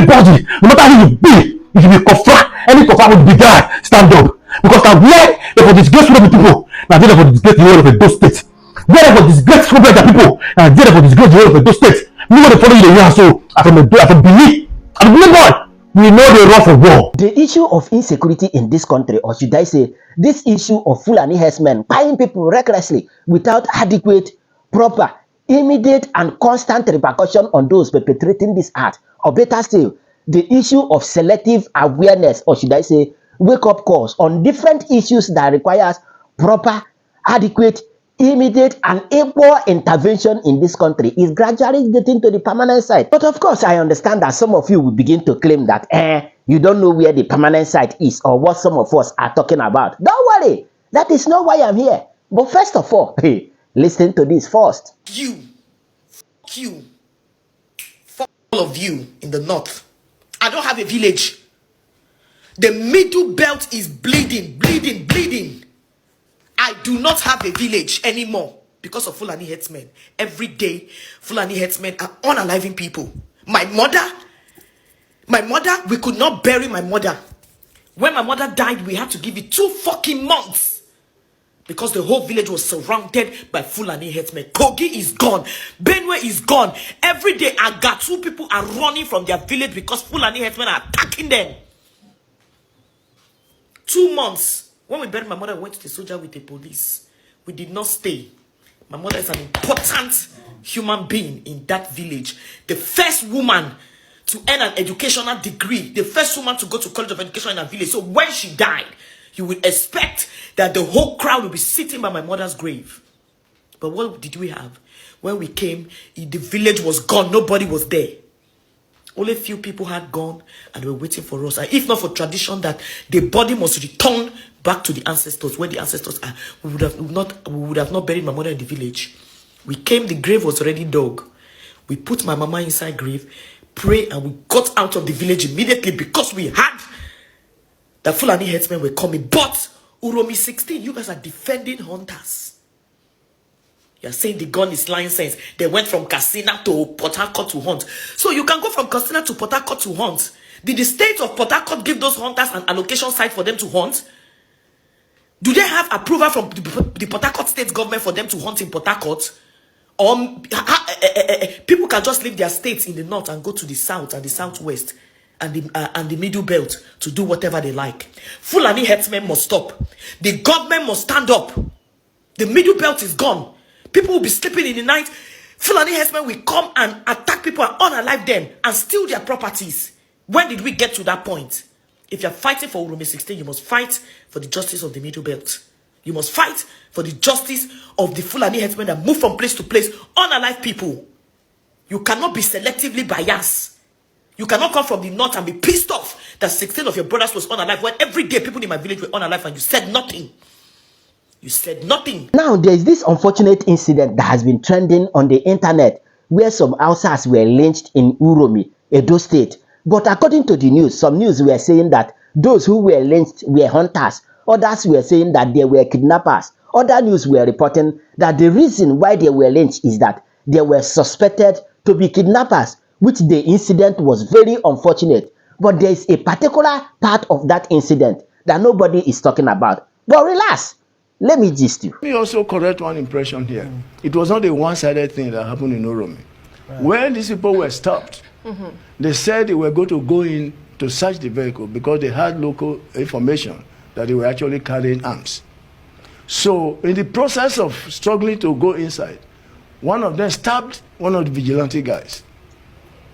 Anybody, no matter who you be, if you be kofra, any kofra would be there, stand up. Because now where they for disgrace the people, now they for disgrace the whole of those states. Where they for disgrace the people, and they for disgrace the whole of those states. Me want to follow you here, so I from believe. I'm believe God. We know they run for war. The issue of insecurity in this country, or should I say, this issue of Fulani herdsmen buying people recklessly without adequate, proper, immediate, and constant repercussion on those perpetrating this act, or better still, the issue of selective awareness, or should I say, wake-up calls on different issues that requires proper, adequate, immediate, and equal intervention in this country is gradually getting to the permanent site. But of course, I understand that some of you will begin to claim that you don't know where the permanent site is or what some of us are talking about. Don't worry, that is not why I'm here. But first of all, listen to this first. You, all of you in the north. I don't have a village. The middle belt is bleeding. I do not have a village anymore because of Fulani herdsmen. Every day, Fulani herdsmen are unaliving people. My mother, we could not bury my mother. When my mother died, we had to give it 2 fucking months because the whole village was surrounded by Fulani herdsmen. Kogi is gone. Benue is gone. Every day, Agatu people are running from their village because Fulani herdsmen are attacking them. 2 months. When we buried my mother, we went to the soldier with the police. We did not stay. My mother is an important human being in that village. The first woman to earn an educational degree. The first woman to go to college of education in a village. So when she died, you would expect that the whole crowd would be sitting by my mother's grave. But what did we have? When we came, the village was gone. Nobody was there. Only few people had gone and they were waiting for us. And if not for tradition that the body must return back to the ancestors, where the ancestors are, we would have not buried my mother in the village. We came, the grave was already dug. We put my mama inside grave, pray, and we got out of the village immediately because we had the Fulani herdsmen were coming. But Uromi 16, you guys are defending hunters. You're saying the gun is licensed. They went from Katsina to Port Harcourt to hunt. So you can go from Katsina to Port Harcourt to hunt. Did the state of Port Harcourt give those hunters an allocation site for them to hunt? Do they have approval from the Port Harcourt state government for them to hunt in Port Harcourt? Or people can just leave their states in the north and go to the south and the southwest and the middle belt to do whatever they like. Fulani herdsmen must stop. The government must stand up. The middle belt is gone. People will be sleeping in the night. Fulani herdsmen will come and attack people and unalive them and steal their properties. When did we get to that point? If you're fighting for Uromi 16, you must fight for the justice of the middle belt. You must fight for the justice of the Fulani herdsmen that move from place to place, unalive people. You cannot be selectively biased. You cannot come from the north and be pissed off that 16 of your brothers was unalive when every day people in my village were unalive and you said nothing. You said nothing. Now, there is this unfortunate incident that has been trending on the internet where some Hausas were lynched in Uromi, Edo State. But according to the news, some news were saying that those who were lynched were hunters. Others were saying that they were kidnappers. Other news were reporting that the reason why they were lynched is that they were suspected to be kidnappers, which the incident was very unfortunate. But there is a particular part of that incident that nobody is talking about. But relax. Let me gist you. Let me also correct one impression here. It was not a one-sided thing that happened in Uromi. Right. When these people were stopped, they said they were going to go in to search the vehicle because they had local information that they were actually carrying arms. So in the process of struggling to go inside, one of them stabbed one of the vigilante guys.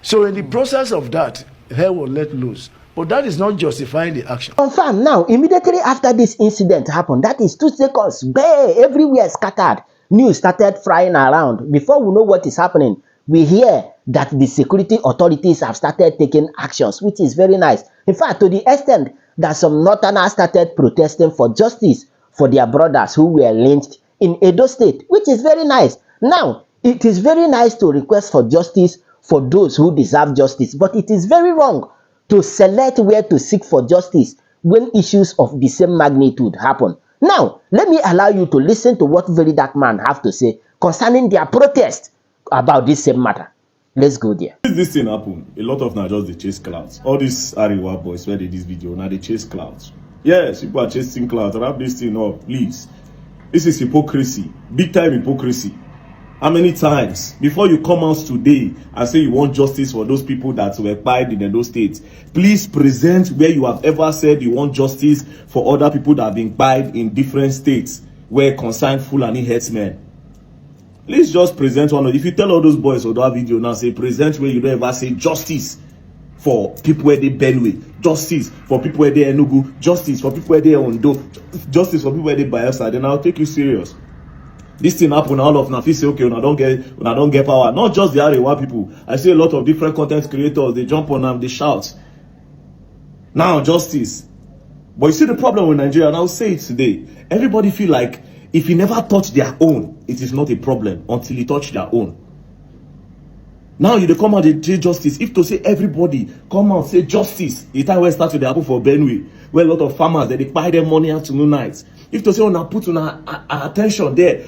So in the process of that, hell was let loose. But that is not justifying the action. Confirm now, immediately after this incident happened, that is 2 seconds, everywhere scattered. News started flying around. Before we know what is happening, we hear that the security authorities have started taking actions, which is very nice. In fact, to the extent that some Northerners started protesting for justice for their brothers who were lynched in Edo State, which is very nice. Now, it is very nice to request for justice for those who deserve justice, but it is very wrong to select where to seek for justice when issues of the same magnitude happen. Now, let me allow you to listen to what Very Dark Man have to say concerning their protest about this same matter. Let's go there. This thing happen, a lot of now just they chase clouds. All these Ariwa boys where they this video, now they chase clouds. Yes, people are chasing clouds. Wrap this thing up, please. This is hypocrisy, big time hypocrisy. How many times before you come out today and say you want justice for those people that were pied in those states, please present where you have ever said you want justice for other people that have been pied in different states where concerned Fulani herdsmen. Please just present one. If you tell all those boys on that video now, say present where you don't ever say justice for people where they Benue, justice for people where they Enugu, justice for people where they Ondo, justice for people where they Bayelsa, then I'll take you serious. This thing happen, all of now. If you say okay, when I don't get power, not just the Arewa people. I see a lot of different content creators. They jump on them, they shout. Now justice, but you see the problem with Nigeria. And I'll say it today. Everybody feel like if you never touch their own, it is not a problem until you touch their own. Now you come out and say justice. If to say everybody come out say justice, the time where it started to happen for Benue, where a lot of farmers they buy them money afternoon nights. If to say on put on attention there.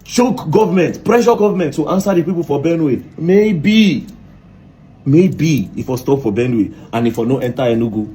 Choke government, pressure government to answer the people for Benue. Maybe if I stop for Benue and if I no enter Enugu.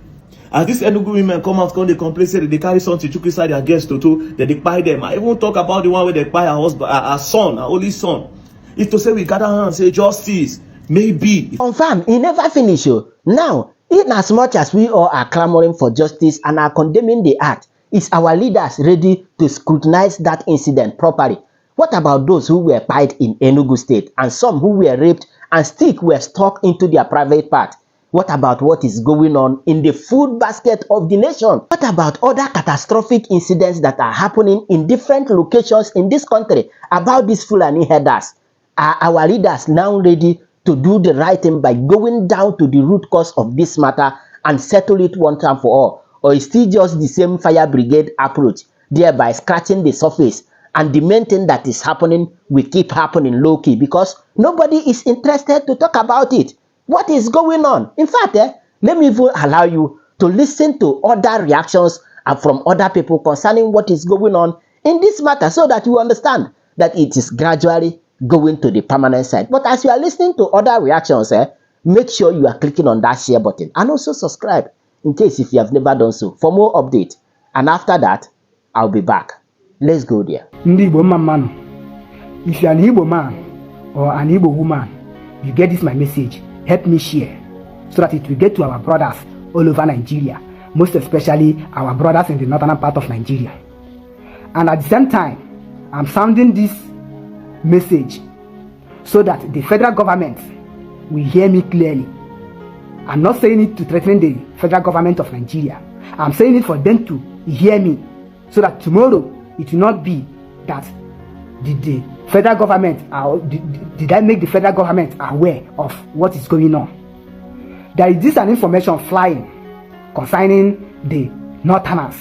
As these Enugu women come out, they complain, say they carry something to inside their guests to they buy them. I even talk about the one where they buy her husband, her son, her only son. If to say we gather and say justice, maybe. Confirm, he never finish. Now, in as much as we all are clamoring for justice and are condemning the act, is our leaders ready to scrutinize that incident properly? What about those who were pied in Enugu State and some who were raped and still were stuck into their private part? What about what is going on in the food basket of the nation? What about other catastrophic incidents that are happening in different locations in this country about these Fulani herders? Are our leaders now ready to do the right thing by going down to the root cause of this matter and settle it one time for all? Or is still just the same fire brigade approach, thereby scratching the surface? And the main thing that is happening will keep happening low-key because nobody is interested to talk about it. What is going on? In fact, let me even allow you to listen to other reactions from other people concerning what is going on in this matter so that you understand that it is gradually going to the permanent side. But as you are listening to other reactions, make sure you are clicking on that share button and also subscribe in case if you have never done so for more updates. And after that, I'll be back. Let's go there. If you're an Igbo man or an Igbo woman, you get this my message. Help me share so that it will get to our brothers all over Nigeria, most especially our brothers in the northern part of Nigeria. And at the same time, I'm sounding this message so that the federal government will hear me clearly. I'm not saying it to threaten the federal government of Nigeria. I'm saying it for them to hear me so that tomorrow it will not be that the federal government, did I make the federal government aware of what is going on? There is this an information flying concerning the Northerners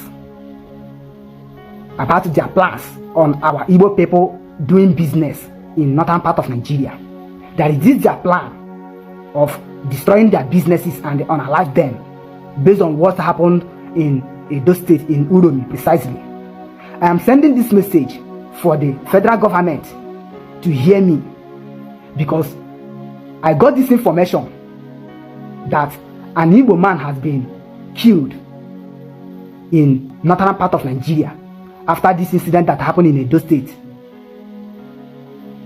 about their plans on our Igbo people doing business in northern part of Nigeria. There is this their plan of destroying their businesses and unalive them based on what happened in Edo State, in Uromi precisely. I am sending this message for the federal government to hear me because I got this information that an Igbo man has been killed in northern part of Nigeria after this incident that happened in Edo State.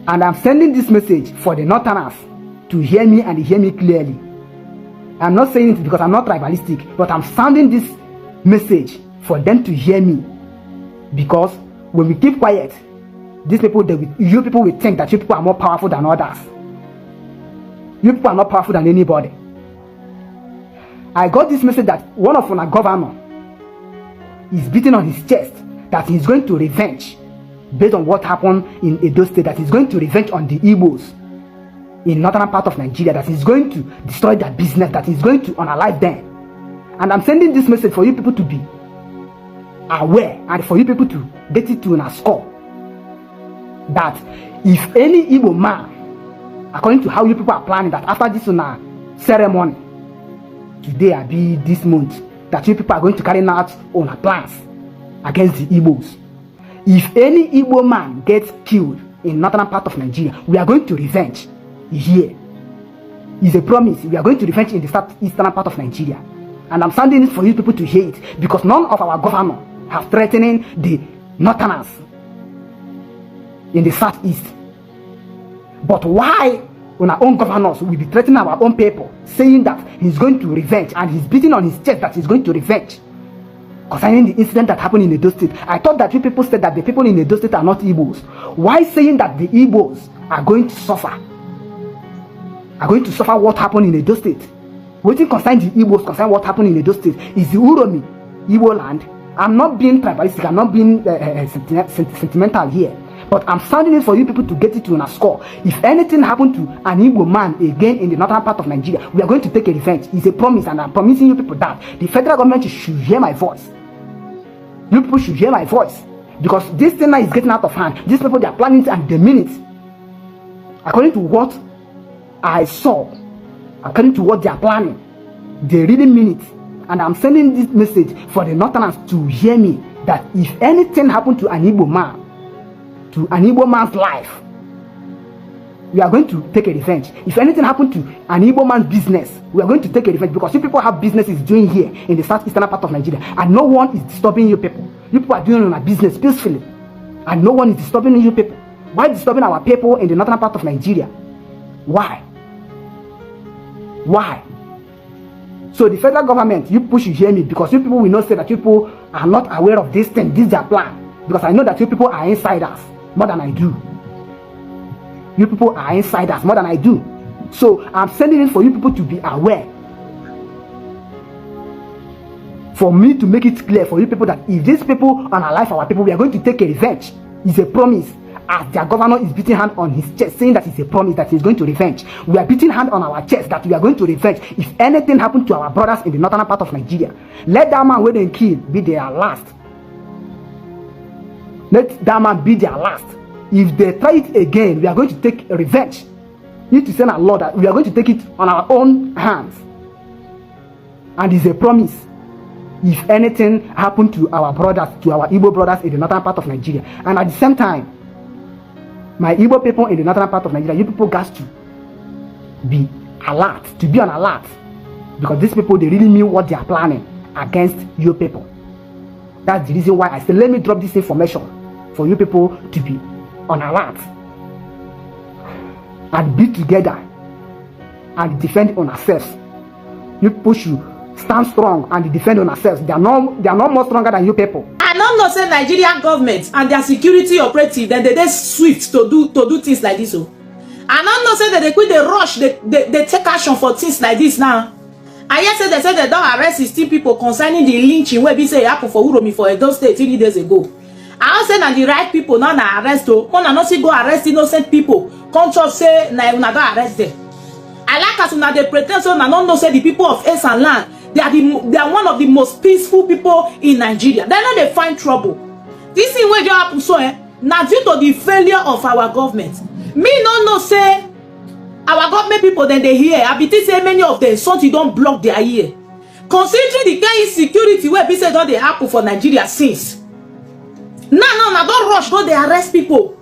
And I'm sending this message for the Northerners to hear me and hear me clearly. I'm not saying it because I'm not tribalistic, but I'm sounding this message for them to hear me. Because when we keep quiet, these people, you people will think that you people are more powerful than others. You people are not powerful than anybody. I got this message that one of our governor is beating on his chest that he's going to revenge based on what happened in Edo State, that he's going to revenge on the Igbos in northern part of Nigeria, that he's going to destroy their business, that he's going to unalive them. And I'm sending this message for you people to be aware and for you people to get it to a score that if any Igbo man, according to how you people are planning, that after this ceremony today or be this month, that you people are going to carry out on plans against the Igbos. If any Igbo man gets killed in northern part of Nigeria, we are going to revenge here. It's a promise. We are going to revenge in the southeastern part of Nigeria. And I'm standing for you people to hear it, because none of our governors have threatened the Northerners in the southeast. But why when our own governors will be threatening our own people, saying that he's going to revenge, and he's beating on his chest that he's going to revenge concerning the incident that happened in Edo State? I thought that you people said that the people in Edo State are not Igbos. Why saying that the Igbos are going to suffer? Are going to suffer what happened in Edo State? Waiting concern the Igbos, concern what happened in Edo State is the Uromi, Igbo land. I'm not being tribalistic, I'm not being sentimental here, but I'm sounding it for you people to get it to a score. If anything happened to an Igbo man again in the northern part of Nigeria, we are going to take a revenge. It's a promise, and I'm promising you people that the federal government should hear my voice. You people should hear my voice, because this thing now is getting out of hand. These people, they are planning it and they mean it. According to what I saw, according to what they are planning, they really mean it. And I'm sending this message for the Northerners to hear me, that if anything happened to an Igbo man, to an Igbo man's life, we are going to take a revenge. If anything happened to an Igbo man's business, we are going to take a revenge, because you people have businesses doing here in the southeastern part of Nigeria, and no one is disturbing you people. You people are doing a business peacefully, and no one is disturbing you people. Why disturbing our people in the northern part of Nigeria? Why? Why? So the federal government, you people should hear me, because you people will not say that you people are not aware of this thing, this is their plan. Because I know that you people are insiders more than I do. You people are insiders more than I do. So I'm sending it for you people to be aware. For me to make it clear for you people that if these people unalive our people, we are going to take a revenge. It's a promise. As their governor is beating hand on his chest, saying that it's a promise that he's going to revenge. We are beating hand on our chest that we are going to revenge. If anything happened to our brothers in the northern part of Nigeria, let that man where they kill be their last. Let that man be their last. If they try it again, we are going to take revenge. We need to send our Lord that we are going to take it on our own hands. And it's a promise. If anything happened to our brothers, to our Igbo brothers in the northern part of Nigeria, and at the same time, my Igbo people in the northern part of Nigeria, you people got to be alert, to be on alert, because these people, they really mean what they are planning against you people. That's the reason why I said, let me drop this information for you people to be on alert and be together and defend on ourselves. You people should stand strong and defend on ourselves. They are not more stronger than you people. I don't know, say Nigerian government and their security operative, then they swift to do things like this. Oh, I don't know, say that they quit the rush, they take action for things like this now. I hear say they don't arrest 16 people concerning the lynching where we say happened for Uromi for Edo State 3 days ago. I don't say that the right people now na arrest to, one not see go arrest innocent people. Come to say na una don't arrest them. I like as una they pretend so na don't know say the people of Ace and Land. They are one of the most peaceful people in Nigeria. They know they find trouble. This is where you happen so now due to the failure of our government. Me no say our government people then they hear. I be say many of them something don't block their ear. Considering the kind insecurity where people say don't they happen for Nigeria since. Now don't rush, don't they arrest people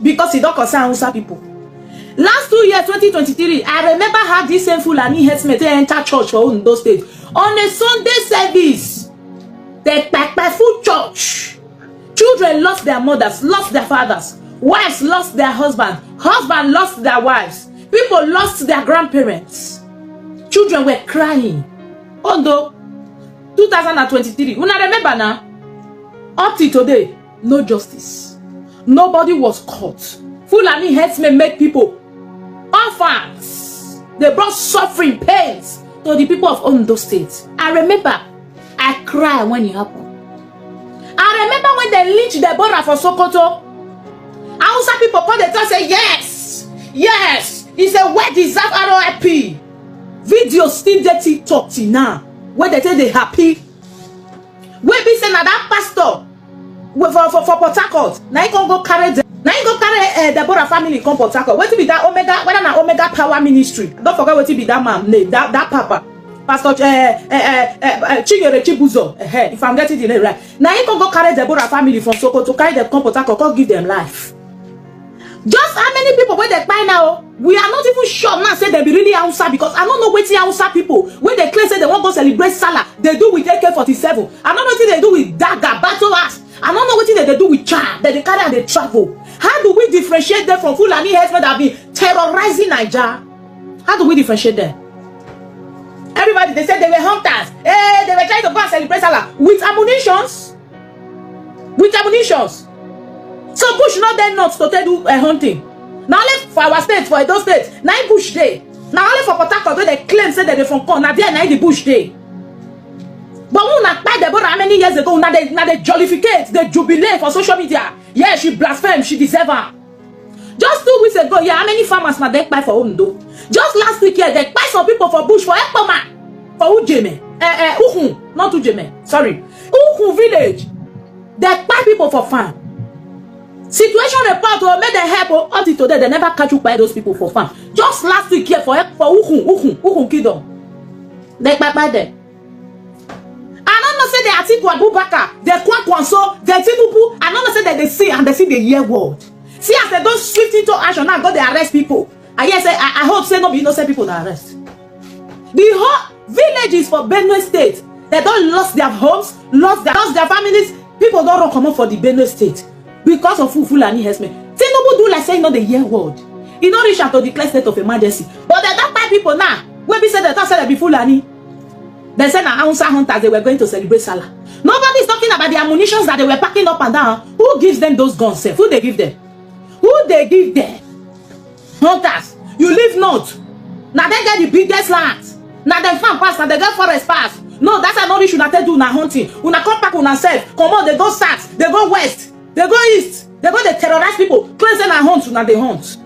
because it don't concern Hausa people. Last 2 years, 2023, I remember how this same Fulani herdsmen enter church for Ondo State on a Sunday service. The full church. Children lost their mothers, lost their fathers. Wives lost their husbands. Husbands lost their wives. People lost their grandparents. Children were crying. Ondo, 2023. When I remember now, up to today, no justice. Nobody was caught. Fulani herdsmen make people orphans. They brought suffering, pains to the people of Ondo State. I remember, I cried when it happened. I remember when they lynched Deborah for Sokoto. Hausa people called the and say, yes, it's a well-deserved ROIP. Video still there TikTok till now. Where they say they happy. Where be saying that pastor for Port Harcourt. Now you can go carry them. Now you go carry Deborah family come Port Harcourt. What to be that Omega? Whether na Omega Power Ministry? Don't forget what to be that man name. That papa. Pastor Chigere Chibuzo. If I'm getting the name right. Now you can go carry Deborah family from Sokoto to carry them come Port Harcourt, give them life. Just how many people where they buy now? We are not even sure now say they be really Hausa because I don't know what Hausa people when they claim say they want to go celebrate Salah, they do with AK-47. I don't know what they do with dagger, battle axe. I don't know what they do with charm that they carry and they travel. How do we differentiate them from Fulani herdsmen that have been terrorizing Nigeria? How do we differentiate them? Everybody, they said they were hunters. Hey, they were trying to go and celebrate Salah with ammunitions. With ammunitions. So Bush not then not to do hunting. Now only for our states, for those states, now Bush day. Now only for Port Harcourt where they claim say that they from corn. Now there now the Bush day. But when I buy the border how many years ago, now they jollificate, they jubilate for social media. Yeah, she blasphemed, she deserve her. Just 2 weeks ago, yeah, how many farmers now they buy for Ondo? Just last week, yeah, they buy some people for Bush, for Ekpoma, for Ujeme, Uhun, not Ujeme, sorry, Uhun village. They buy people for farm. Situation report will make them help until today. They never catch you by those people for farm. Just last week here for Uhun Kingdom. They buy them. I don't know say they Atiku Abubakar, they Kwankwanso, they Tinubu. I don't know say that they see and they see the year word. See as they don't swift into action now, go they arrest people. I yes, I hope say no be innocent people that arrest. The whole villages for Benue State, they don't lost their homes, lost their families. People don't run come up for the Benue State because of Fulani herdsmen. Tinubu do like saying not the year word. He don't reach out to declare state of emergency. But they don't buy people now. When we say they don't say they be Fulani, they said now Hausa hunters they were going to celebrate Salah. Nobody is talking about the ammunitions that they were packing up and down. Who gives them those guns? Who they give them? Who they give them? Hunters. You live north. Now they get the biggest lands. Now they farm pass. Now they get forest pass. No, that's another issue that they do now hunting. When I come back on self, come on, they go south, they go west, they go east, they go they terrorize people. Cleanse them and hunt. Now they hunt.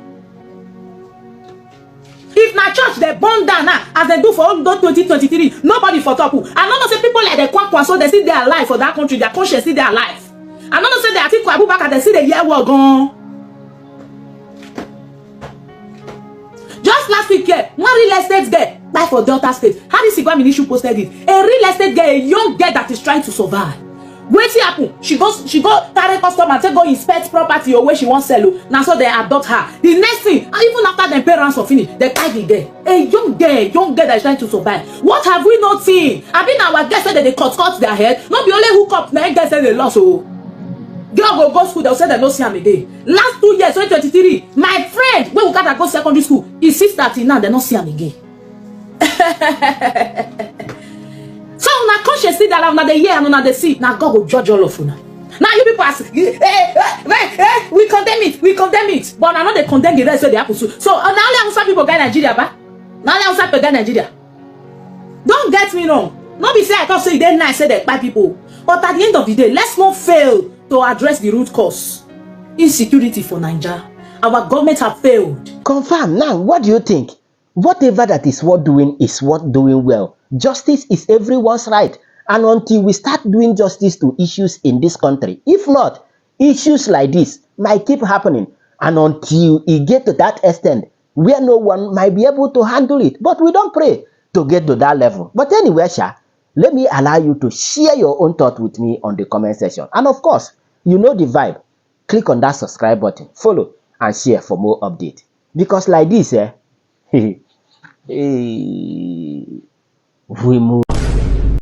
If my church they burn down now, as they do for all 2023, nobody for top. I don't know say people like the Kwankwan, so they see they are alive for that country, their conscience see they are alive. I don't know say they are Atiku Abubakar, they see the year war gone. Just last week, one real estate guy buy for Delta State. How did Sigwa Ministry posted it? A real estate guy, a young girl that is trying to survive. Wait till happen. She go carry customer and say go inspect property or where she wants sell. Now so they adopt her. The next thing, even after them parents are finished, they carry the girl. A young girl that is trying to survive. What have we not seen? I mean, our guests said that they cut their head. Not be only hook up. Now guys said they lost. Oh. Girl will go school, they'll say they don't see him again. Last 2 years, 2023, my friend, when we got to go secondary school, his sister till now, they don't see him again. So now conscious see that now they hear and now they see. Now God will judge all of you now. Now you people ask, we condemn it. But now they condemn the rest of the apple. So now only some people get Nigeria, ba? Now only some people get Nigeria. Don't get me wrong. Not be say I thought say they nice say that bad people. But at the end of the day, let's not fail to address the root cause. Insecurity for Nigeria. Our government have failed. Confirm. Now, what do you think? Whatever that is worth doing is worth doing well. Justice is everyone's right. And until we start doing justice to issues in this country, if not, issues like this might keep happening. And until it get to that extent where no one might be able to handle it. But we don't pray to get to that level. But anyway, Sha, let me allow you to share your own thought with me on the comment section. And of course, you know the vibe. Click on that subscribe button, follow, and share for more updates. Because like this, we move.